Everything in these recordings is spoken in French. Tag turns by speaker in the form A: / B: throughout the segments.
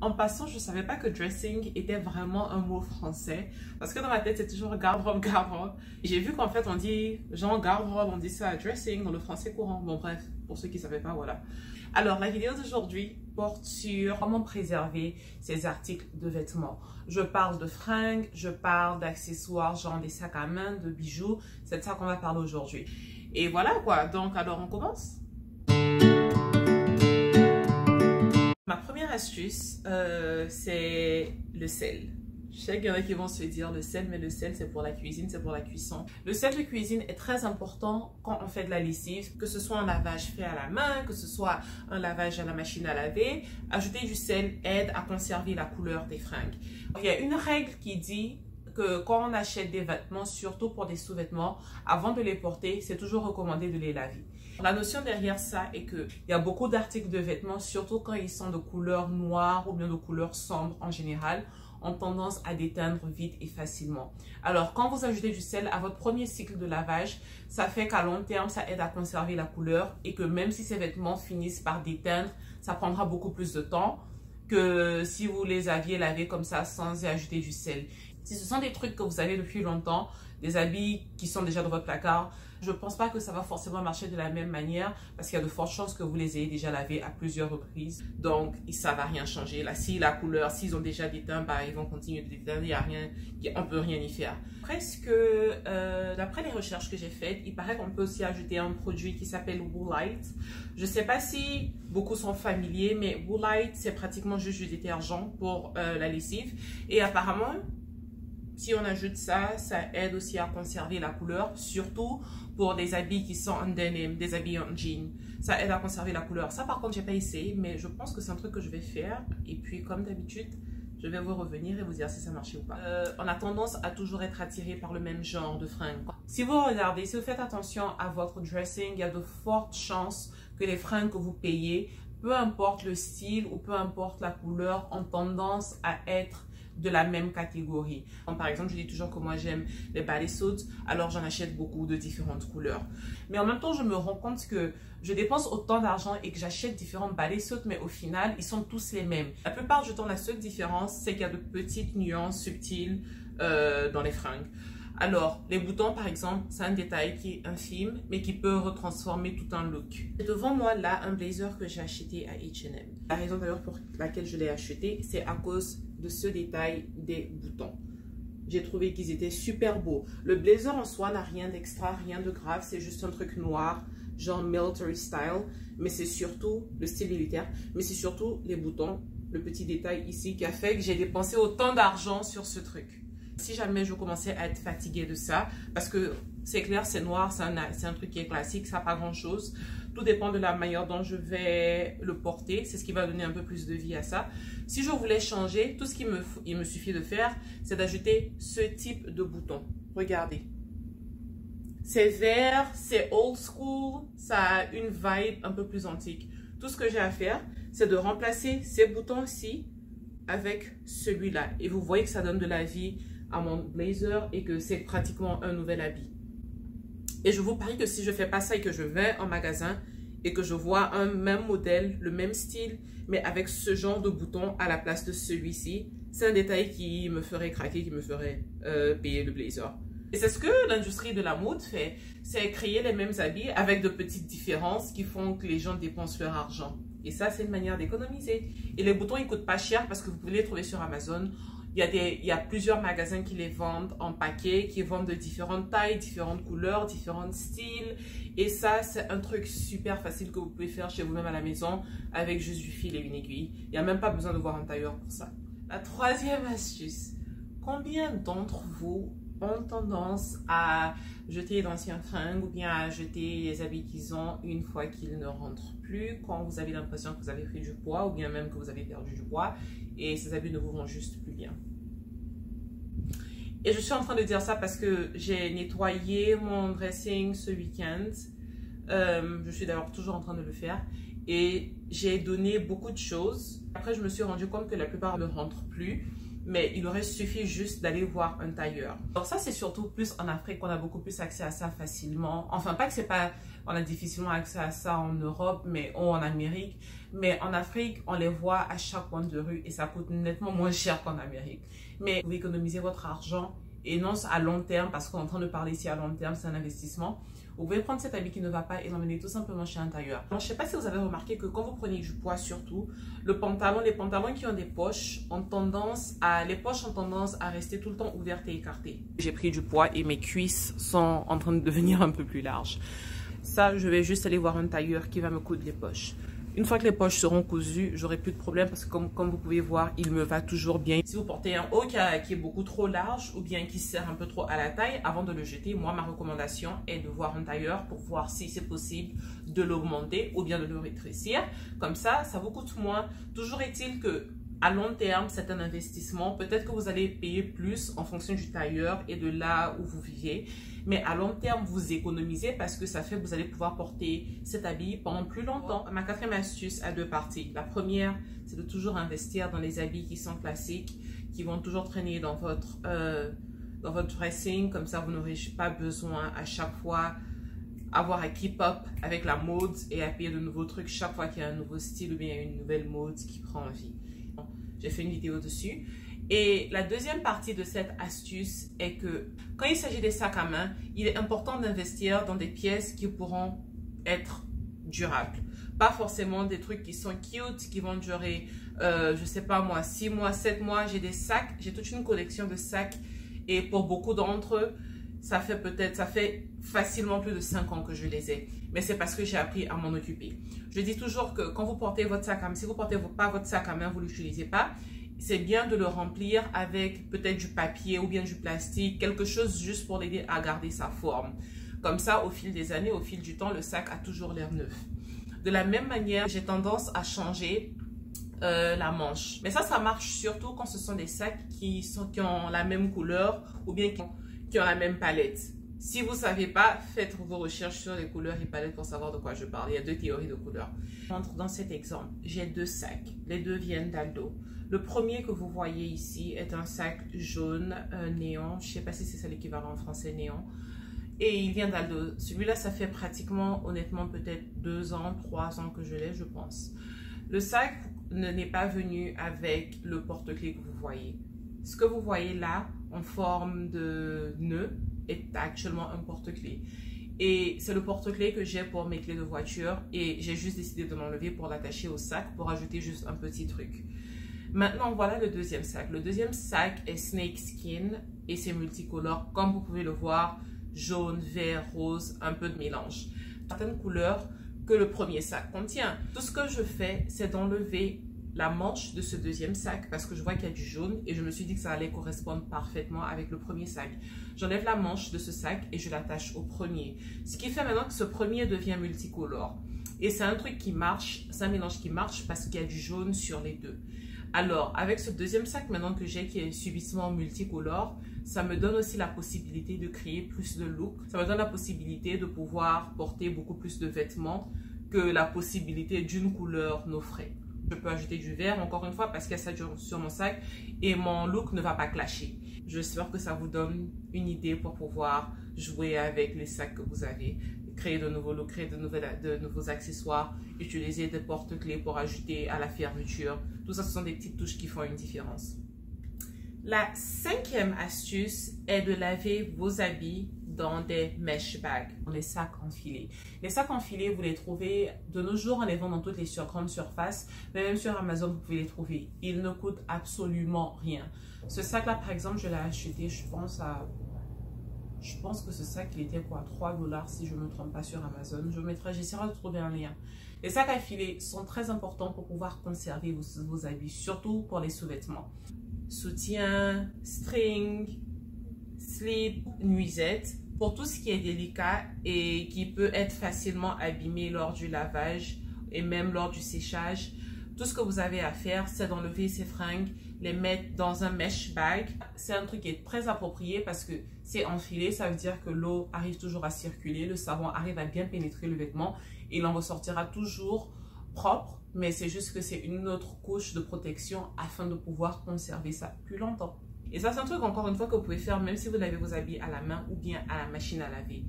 A: En passant, je ne savais pas que dressing était vraiment un mot français. Parce que dans ma tête, c'est toujours garde-robe, garde-robe. J'ai vu qu'en fait, on dit genre garde-robe, on dit ça dressing dans le français courant. Bon, bref, pour ceux qui ne savaient pas, voilà. Alors, la vidéo d'aujourd'hui porte sur comment préserver ses articles de vêtements. Je parle de fringues, je parle d'accessoires, genre des sacs à main, de bijoux. C'est de ça qu'on va parler aujourd'hui. Et voilà quoi. Donc, alors, on commence. Ma première astuce, c'est le sel. Je sais qu'il y en a qui vont se dire le sel, mais le sel, c'est pour la cuisine, c'est pour la cuisson. Le sel de cuisine est très important quand on fait de la lessive, que ce soit un lavage fait à la main, que ce soit un lavage à la machine à laver. Ajouter du sel aide à conserver la couleur des fringues. Il y a une règle qui dit que quand on achète des vêtements, surtout pour des sous-vêtements, avant de les porter, c'est toujours recommandé de les laver. La notion derrière ça est qu'il y a beaucoup d'articles de vêtements, surtout quand ils sont de couleur noire ou bien de couleur sombre en général, ont tendance à déteindre vite et facilement. Alors, quand vous ajoutez du sel à votre premier cycle de lavage, ça fait qu'à long terme, ça aide à conserver la couleur et que même si ces vêtements finissent par déteindre, ça prendra beaucoup plus de temps que si vous les aviez lavés comme ça sans y ajouter du sel. Si ce sont des trucs que vous avez depuis longtemps, des habits qui sont déjà dans votre placard, je ne pense pas que ça va forcément marcher de la même manière parce qu'il y a de fortes chances que vous les ayez déjà lavés à plusieurs reprises. Donc, ça ne va rien changer. Là, si la couleur, s'ils ont déjà déteint, bah, ils vont continuer de déteindre. Il y a rien, on ne peut rien y faire. Presque, d'après les recherches que j'ai faites, il paraît qu'on peut aussi ajouter un produit qui s'appelle Woolite. Je ne sais pas si beaucoup sont familiers, mais Woolite, c'est pratiquement juste du détergent pour la lessive. Et apparemment, si on ajoute ça, ça aide aussi à conserver la couleur, surtout pour des habits qui sont en denim, des habits en jean. Ça aide à conserver la couleur. Ça, par contre, j'ai pas essayé, mais je pense que c'est un truc que je vais faire. Et puis, comme d'habitude, je vais vous revenir et vous dire si ça marche ou pas. On a tendance à toujours être attiré par le même genre de fringues. Si vous regardez, si vous faites attention à votre dressing, il y a de fortes chances que les fringues que vous payez, peu importe le style ou peu importe la couleur, ont tendance à être de la même catégorie. Donc, par exemple, je dis toujours que moi j'aime les bodysuits, alors j'en achète beaucoup de différentes couleurs. Mais en même temps, je me rends compte que je dépense autant d'argent et que j'achète différentes bodysuits, mais au final, ils sont tous les mêmes. La plupart du temps, la seule différence, c'est qu'il y a de petites nuances subtiles dans les fringues. Alors, les boutons, par exemple, c'est un détail qui est infime, mais qui peut retransformer tout un look. Devant moi, là, un blazer que j'ai acheté à H&M. La raison d'ailleurs pour laquelle je l'ai acheté, c'est à cause de ce détail des boutons. J'ai trouvé qu'ils étaient super beaux. Le blazer en soi n'a rien d'extra, rien de grave. C'est juste un truc noir, genre military style. Mais c'est surtout le style militaire. Mais c'est surtout les boutons, le petit détail ici qui a fait que j'ai dépensé autant d'argent sur ce truc. Si jamais je commençais à être fatiguée de ça, parce que c'est clair, c'est noir, c'est un truc qui est classique, ça n'a pas grand chose. Tout dépend de la manière dont je vais le porter. C'est ce qui va donner un peu plus de vie à ça. Si je voulais changer, tout ce qu'il me suffit de faire, c'est d'ajouter ce type de bouton. Regardez. C'est vert, c'est old school, ça a une vibe un peu plus antique. Tout ce que j'ai à faire, c'est de remplacer ces boutons-ci avec celui-là. Et vous voyez que ça donne de la vie à mon blazer et que c'est pratiquement un nouvel habit. Et je vous parie que si je fais pas ça et que je vais en magasin et que je vois un même modèle, le même style, mais avec ce genre de bouton à la place de celui-ci, c'est un détail qui me ferait craquer, qui me ferait payer le blazer. Et c'est ce que l'industrie de la mode fait, c'est créer les mêmes habits avec de petites différences qui font que les gens dépensent leur argent. Et ça, c'est une manière d'économiser. Et les boutons, ils coûtent pas cher parce que vous pouvez les trouver sur Amazon. Il y a plusieurs magasins qui les vendent en paquet, qui vendent de différentes tailles, différentes couleurs, différents styles. Et ça, c'est un truc super facile que vous pouvez faire chez vous-même à la maison avec juste du fil et une aiguille. Il n'y a même pas besoin de voir un tailleur pour ça. La troisième astuce. Combien d'entre vous ont tendance à jeter d'anciens fringues ou bien à jeter les habits qu'ils ont une fois qu'ils ne rentrent plus quand vous avez l'impression que vous avez pris du poids ou bien même que vous avez perdu du poids et ces habits ne vous vont juste plus bien. Et je suis en train de dire ça parce que j'ai nettoyé mon dressing ce week-end. Je suis d'ailleurs toujours en train de le faire. Et j'ai donné beaucoup de choses. Après, je me suis rendu compte que la plupart ne rentrent plus. mais il aurait suffi juste d'aller voir un tailleur. Alors ça, c'est surtout plus en Afrique qu'on a beaucoup plus accès à ça facilement. Enfin, pas que c'est pas, on a difficilement accès à ça en Europe ou en Amérique, mais en Afrique, on les voit à chaque coin de rue et ça coûte nettement moins cher qu'en Amérique. Mais vous pouvez économiser votre argent et non à long terme, parce qu'on est en train de parler ici à long terme, c'est un investissement. Vous pouvez prendre cet habit qui ne va pas et l'emmener tout simplement chez un tailleur. Alors, je ne sais pas si vous avez remarqué que quand vous prenez du poids surtout, les pantalons qui ont des poches les poches ont tendance à rester tout le temps ouvertes et écartées. J'ai pris du poids et mes cuisses sont en train de devenir un peu plus larges. Ça, je vais juste aller voir un tailleur qui va me coudre les poches. Une fois que les poches seront cousues, j'aurai plus de problème parce que comme vous pouvez voir, il me va toujours bien. Si vous portez un haut qui est beaucoup trop large ou bien qui sert un peu trop à la taille, avant de le jeter, moi, ma recommandation est de voir un tailleur pour voir si c'est possible de l'augmenter ou bien de le rétrécir. Comme ça vous coûte moins. Toujours est-il que à long terme, c'est un investissement. Peut-être que vous allez payer plus en fonction du tailleur et de là où vous vivez. Mais à long terme, vous économisez parce que ça fait que vous allez pouvoir porter cet habit pendant plus longtemps. Ma quatrième astuce a deux parties. La première, c'est de toujours investir dans les habits qui sont classiques, qui vont toujours traîner dans votre dressing. Comme ça, vous n'aurez pas besoin à chaque fois avoir à keep up avec la mode et à payer de nouveaux trucs chaque fois qu'il y a un nouveau style ou bien une nouvelle mode qui prend vie. J'ai fait une vidéo dessus. Et la deuxième partie de cette astuce est que quand il s'agit des sacs à main, il est important d'investir dans des pièces qui pourront être durables. Pas forcément des trucs qui sont cute, qui vont durer, je sais pas moi, 6 mois, 7 mois. J'ai des sacs, j'ai toute une collection de sacs et pour beaucoup d'entre eux, ça fait facilement plus de 5 ans que je les ai. Mais c'est parce que j'ai appris à m'en occuper. Je dis toujours que quand vous portez votre sac à main, si vous ne portez pas votre sac à main, vous ne l'utilisez pas, c'est bien de le remplir avec peut-être du papier ou bien du plastique, quelque chose juste pour l'aider à garder sa forme. Comme ça, au fil des années, au fil du temps, le sac a toujours l'air neuf. De la même manière, j'ai tendance à changer la manche. Mais ça marche surtout quand ce sont des sacs qui ont la même couleur ou bien qui ont la même palette. Si vous ne savez pas, faites vos recherches sur les couleurs et palettes pour savoir de quoi je parle. Il y a deux théories de couleurs. Dans cet exemple, j'ai deux sacs. Les deux viennent d'Aldo. Le premier que vous voyez ici est un sac jaune néon. Je ne sais pas si c'est ça l'équivalent en français néon. Et il vient d'Aldo. Celui-là, ça fait pratiquement, honnêtement, peut-être 2 ans, 3 ans que je l'ai, je pense. Le sac n'est pas venu avec le porte-clés que vous voyez. Ce que vous voyez là, en forme de nœud, est actuellement un porte-clés. Et c'est le porte-clés que j'ai pour mes clés de voiture et j'ai juste décidé de l'enlever pour l'attacher au sac pour ajouter juste un petit truc. Maintenant, voilà le deuxième sac. Le deuxième sac est Snake Skin et c'est multicolore. Comme vous pouvez le voir, jaune, vert, rose, un peu de mélange. Certaines couleurs que le premier sac contient. Tout ce que je fais, c'est d'enlever la manche de ce deuxième sac parce que je vois qu'il y a du jaune et je me suis dit que ça allait correspondre parfaitement avec le premier sac. J'enlève la manche de ce sac et je l'attache au premier. Ce qui fait maintenant que ce premier devient multicolore. Et c'est un truc qui marche, c'est un mélange qui marche parce qu'il y a du jaune sur les deux. Alors, avec ce deuxième sac maintenant que j'ai qui est subitement multicolore, ça me donne aussi la possibilité de créer plus de look. Ça me donne la possibilité de pouvoir porter beaucoup plus de vêtements que la possibilité d'une couleur n'offrait. Je peux ajouter du vert, encore une fois, parce qu'il y a ça sur mon sac et mon look ne va pas clasher. J'espère que ça vous donne une idée pour pouvoir jouer avec les sacs que vous avez, créer de nouveaux looks, créer de nouveaux accessoires, utiliser des porte-clés pour ajouter à la fermeture. Tout ça, ce sont des petites touches qui font une différence. La cinquième astuce est de laver vos habits dans des mesh bags, les sacs enfilés. Les sacs enfilés, vous les trouvez de nos jours, on les vend dans toutes les grandes surfaces, mais même sur Amazon, vous pouvez les trouver. Ils ne coûtent absolument rien. Ce sac-là, par exemple, je l'ai acheté, je pense que ce sac, il était quoi, 3 $ si je ne me trompe pas sur Amazon. J'essaierai de trouver un lien. Les sacs à filets sont très importants pour pouvoir conserver vos habits, surtout pour les sous-vêtements. Soutien, string, slip, nuisette, pour tout ce qui est délicat et qui peut être facilement abîmé lors du lavage et même lors du séchage. Tout ce que vous avez à faire, c'est d'enlever ces fringues, les mettre dans un mesh bag. C'est un truc qui est très approprié parce que c'est enfilé, ça veut dire que l'eau arrive toujours à circuler, le savon arrive à bien pénétrer le vêtement et il en ressortira toujours propre, mais c'est juste que c'est une autre couche de protection afin de pouvoir conserver ça plus longtemps. Et ça, c'est un truc, encore une fois, que vous pouvez faire même si vous lavez vos habits à la main ou bien à la machine à laver.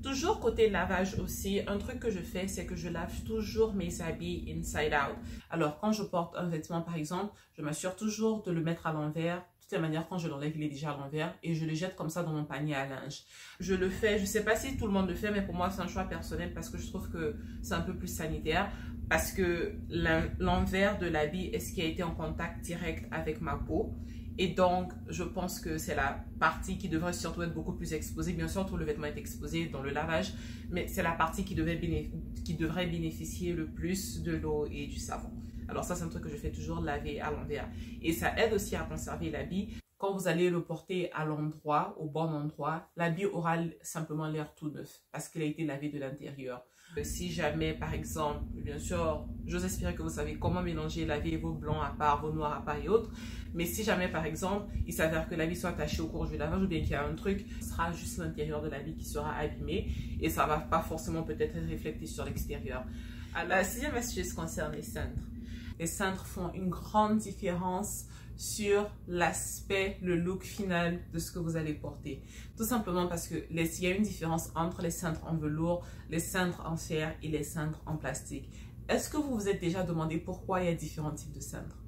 A: Toujours côté lavage aussi, un truc que je fais, c'est que je lave toujours mes habits inside out. Alors, quand je porte un vêtement, par exemple, je m'assure toujours de le mettre à l'envers. De toute manière, quand je l'enlève, il est déjà à l'envers et je le jette comme ça dans mon panier à linge. Je le fais, je ne sais pas si tout le monde le fait, mais pour moi, c'est un choix personnel parce que je trouve que c'est un peu plus sanitaire. Parce que l'envers de l'habit est ce qui a été en contact direct avec ma peau. Et donc, je pense que c'est la partie qui devrait surtout être beaucoup plus exposée. Bien sûr, tout le vêtement est exposé dans le lavage, mais c'est la partie qui devrait bénéficier le plus de l'eau et du savon. Alors ça, c'est un truc que je fais toujours, laver à l'envers. Et ça aide aussi à conserver l'habit. Quand vous allez le porter à l'endroit, au bon endroit, l'habit aura simplement l'air tout neuf parce qu'il a été lavé de l'intérieur. Si jamais, par exemple, bien sûr, j'ose espérer que vous savez comment mélanger, laver vos blancs à part, vos noirs à part et autres. Mais si jamais, par exemple, il s'avère que l'habit soit attaché au cours du lavage ou bien qu'il y a un truc, ce sera juste l'intérieur de l'habit qui sera abîmé et ça ne va pas forcément peut-être être reflété sur l'extérieur. La sixième astuce concerne les cintres. Les cintres font une grande différence sur l'aspect, le look final de ce que vous allez porter. Tout simplement parce que il y a une différence entre les cintres en velours, les cintres en fer et les cintres en plastique. Est-ce que vous vous êtes déjà demandé pourquoi il y a différents types de cintres?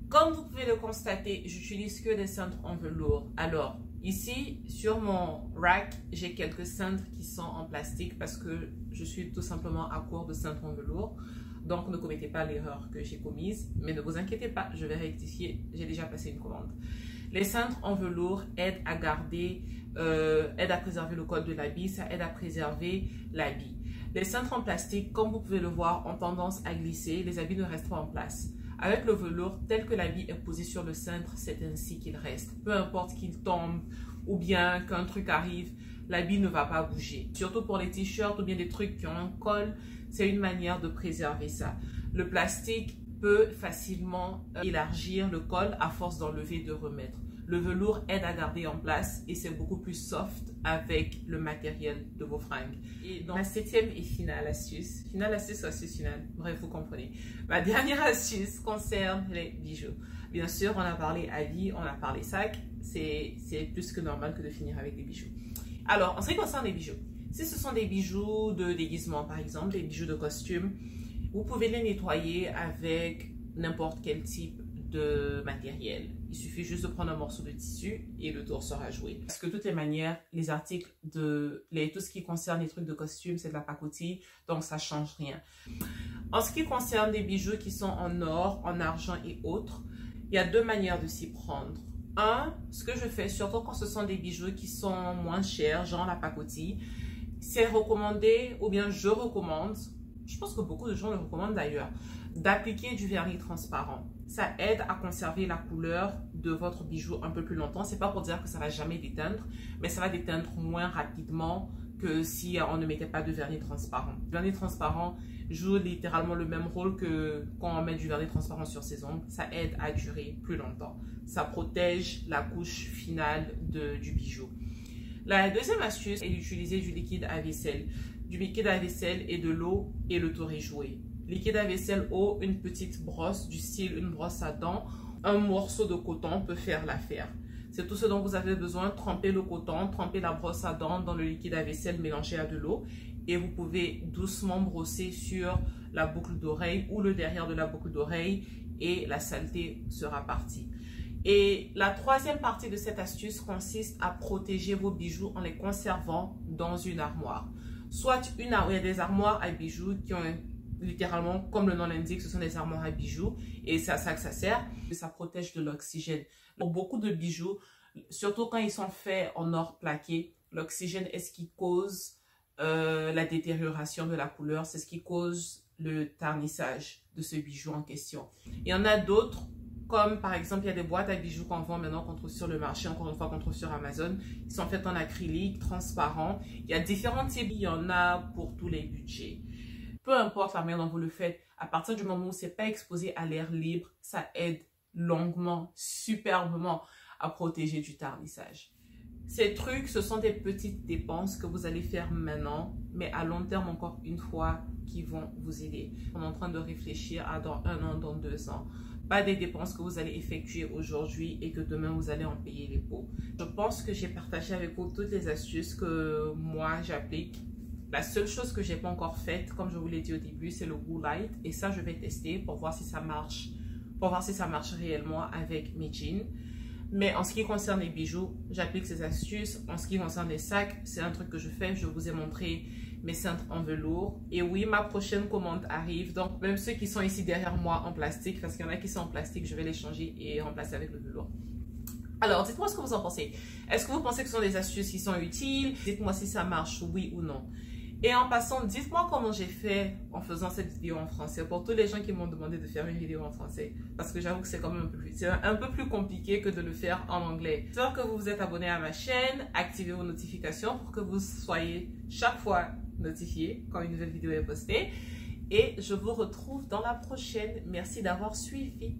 A: Comme vous pouvez le constater, j'utilise que des cintres en velours. Alors, ici, sur mon rack, j'ai quelques cintres qui sont en plastique parce que je suis tout simplement à court de cintres en velours. Donc, ne commettez pas l'erreur que j'ai commise, mais ne vous inquiétez pas, je vais rectifier, j'ai déjà passé une commande. Les cintres en velours aident à garder, aident à préserver le col de l'habit, ça aide à préserver l'habit. Les cintres en plastique, comme vous pouvez le voir, ont tendance à glisser, les habits ne restent pas en place. Avec le velours, tel que l'habit est posé sur le cintre, c'est ainsi qu'il reste. Peu importe qu'il tombe ou bien qu'un truc arrive, l'habit ne va pas bouger. Surtout pour les t-shirts ou bien des trucs qui ont un col, c'est une manière de préserver ça. Le plastique peut facilement élargir le col à force d'enlever et de remettre. Le velours aide à garder en place et c'est beaucoup plus soft avec le matériel de vos fringues. Et dans la septième et finale astuce, bref, vous comprenez. Ma dernière astuce concerne les bijoux. Bien sûr, on a parlé habits, on a parlé sacs. C'est plus que normal que de finir avec des bijoux. Alors, en ce qui concerne les bijoux, si ce sont des bijoux de déguisement, par exemple, des bijoux de costume, vous pouvez les nettoyer avec n'importe quel type de matériel. Il suffit juste de prendre un morceau de tissu et le tour sera joué. Parce que de toutes les manières, les articles tout ce qui concerne les trucs de costume, c'est de la pacotille, donc ça change rien. En ce qui concerne des bijoux qui sont en or, en argent et autres, il y a deux manières de s'y prendre. Ce que je fais, surtout quand ce sont des bijoux qui sont moins chers, genre la pacotille, c'est recommandé, ou bien je recommande, je pense que beaucoup de gens le recommandent d'ailleurs, d'appliquer du vernis transparent. Ça aide à conserver la couleur de votre bijou un peu plus longtemps. C'est pas pour dire que ça va jamais déteindre, mais ça va déteindre moins rapidement que si on ne mettait pas de vernis transparent. Le vernis transparent joue littéralement le même rôle que quand on met du vernis transparent sur ses ongles. Ça aide à durer plus longtemps. Ça protège la couche finale du bijou. La deuxième astuce est d'utiliser du liquide à vaisselle. Du liquide à vaisselle et de l'eau et le tour est joué. Liquide à vaisselle, eau, une petite brosse du style une brosse à dents, un morceau de coton peut faire l'affaire. C'est tout ce dont vous avez besoin. Trempez le coton, trempez la brosse à dents dans le liquide à vaisselle mélangé à de l'eau et vous pouvez doucement brosser sur la boucle d'oreille ou le derrière de la boucle d'oreille et la saleté sera partie. Et la troisième partie de cette astuce consiste à protéger vos bijoux en les conservant dans une armoire. Soit il y a des armoires à bijoux qui ont littéralement, comme le nom l'indique, ce sont des armoires à bijoux et c'est à ça que ça sert. Ça protège de l'oxygène. Pour beaucoup de bijoux, surtout quand ils sont faits en or plaqué, l'oxygène est ce qui cause la détérioration de la couleur, c'est ce qui cause le tarnissage de ce bijou en question. Il y en a d'autres, comme par exemple, il y a des boîtes à bijoux qu'on vend maintenant, qu'on trouve sur le marché, encore une fois qu'on trouve sur Amazon. Ils sont faits en acrylique, transparent. Il y a différents types, il y en a pour tous les budgets. Peu importe la manière dont vous le faites, à partir du moment où ce n'est pas exposé à l'air libre, ça aide longuement, superbement à protéger du tarnissage. Ces trucs, ce sont des petites dépenses que vous allez faire maintenant, mais à long terme, encore une fois, qui vont vous aider. On est en train de réfléchir à dans 1 an, dans 2 ans. Pas des dépenses que vous allez effectuer aujourd'hui et que demain, vous allez en payer les pots. Je pense que j'ai partagé avec vous toutes les astuces que moi, j'applique. La seule chose que j'ai pas encore faite, comme je vous l'ai dit au début, c'est le Woo Light. Et ça, je vais tester pour voir si ça marche. Pour voir si ça marche réellement avec mes jeans. Mais en ce qui concerne les bijoux, j'applique ces astuces. En ce qui concerne les sacs, c'est un truc que je fais. Je vous ai montré mes cintres en velours. Et oui, ma prochaine commande arrive. Donc, même ceux qui sont ici derrière moi en plastique, parce qu'il y en a qui sont en plastique, je vais les changer et remplacer avec le velours. Alors, dites-moi ce que vous en pensez. Est-ce que vous pensez que ce sont des astuces qui sont utiles? Dites-moi si ça marche, oui ou non. Et en passant, dites-moi comment j'ai fait en faisant cette vidéo en français pour tous les gens qui m'ont demandé de faire une vidéo en français. Parce que j'avoue que c'est quand même un peu plus compliqué que de le faire en anglais. J'espère que vous vous êtes abonné à ma chaîne, activez vos notifications pour que vous soyez chaque fois notifié quand une nouvelle vidéo est postée. Et je vous retrouve dans la prochaine. Merci d'avoir suivi.